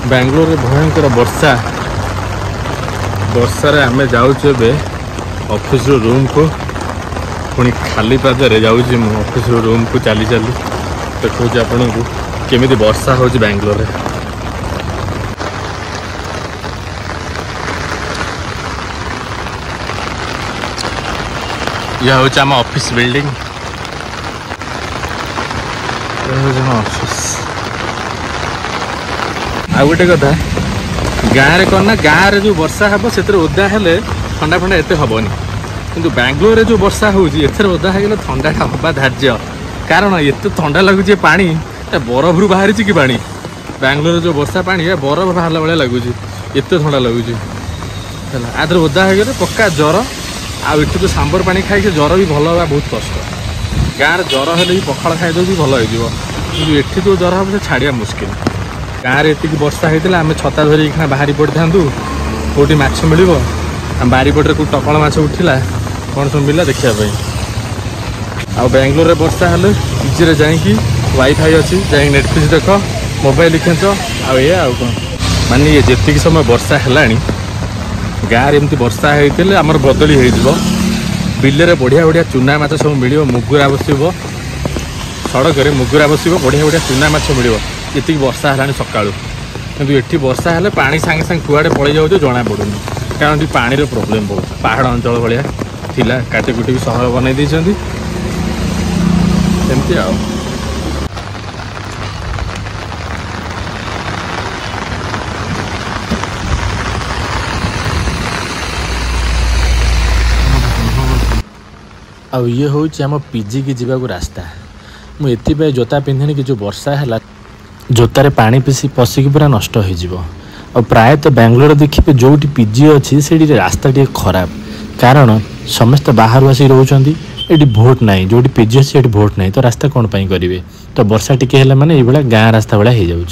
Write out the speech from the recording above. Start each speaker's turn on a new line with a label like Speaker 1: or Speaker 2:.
Speaker 1: बांग्लोर भयंकर वर्षा वर्षा रे आमे जाउछु एबे ऑफिस रो रूम को पुणी खाली पादरे जाउछि मु ऑफिस रो रूम को चली चली देखौछि आपन को केमिति वर्षा होछि बांग्लोर रे। यह होछि हम ऑफिस बिल्डिंग ऑफिस आ गोटे कथा गाँव में कौन गाँव में जो वर्षा हम से ओदा हेले ठंडा फंडा एत हेनी किंतु बांग्लोर रे जो वर्षा होती ओदा हो ठंडा हवा धार्य कारण एत ठंडा लगुच पानी बरफ रू बाहरी कि पानी बांग्लोर जो वर्षा पानी बरफ बाहर भाया लगुच एत ठंडा लगुच आदर ओदा हो पक्का ज्वर आठ तो सांबर पानी खाई ज्वर भी भल हवा बहुत कष्ट गाँव ज्वर हेल्ले भी पखाड़ खाई भल हो जो ज्वर हम छाड़िया मुस्किल। गाँव में एतिक वर्षा होता आम छता धरिकी बाहरी पड़ी था कौटी माछ मिल बारीपटे को टकल माछ उठला कौन सब मिला देखापी आ बांग्लोर में वर्षा हेल्ले इजी जाकि वाईफाई अच्छी जा नेटफ्लिक्स देख मोबाइल खेच आउ कौन मानी ये जी समय वर्षा है गाँव एमती वर्षा होते आमर बदली हो बिल बढ़िया बढ़िया चूना माछ सब मिल मुगुरा बस सड़क मुगुरा बस बढ़िया बढ़िया चूना माछ मिल ये वर्षा है सका कि ये वर्षा है पानी सांगे सांगे कुआड़े पड़ जाऊँ जना पड़ूनी कारण ये पानी प्रोब्लेम बहुत पहाड़ अंचल भाया थिला काटी कुटी सहर बनई देमती आ ये हूँ आम पीजी की जावाक रास्ता मुझे जोता पिंधि कि जो वर्षा है जोतार पानी पीसी पशिकी पूरा नष्ट हो प्रायतः बांग्लोर देखिए जो पीजी अच्छी से रास्ता टे खराब कारण समस्त बाहर आसिक रोचान ये भोट ना जो पीजी अच्छी भोट ना तो रास्ता कौन करेंगे तो वर्षा टिके माने ये गाँ रास्ता भाया हो जाऊँ।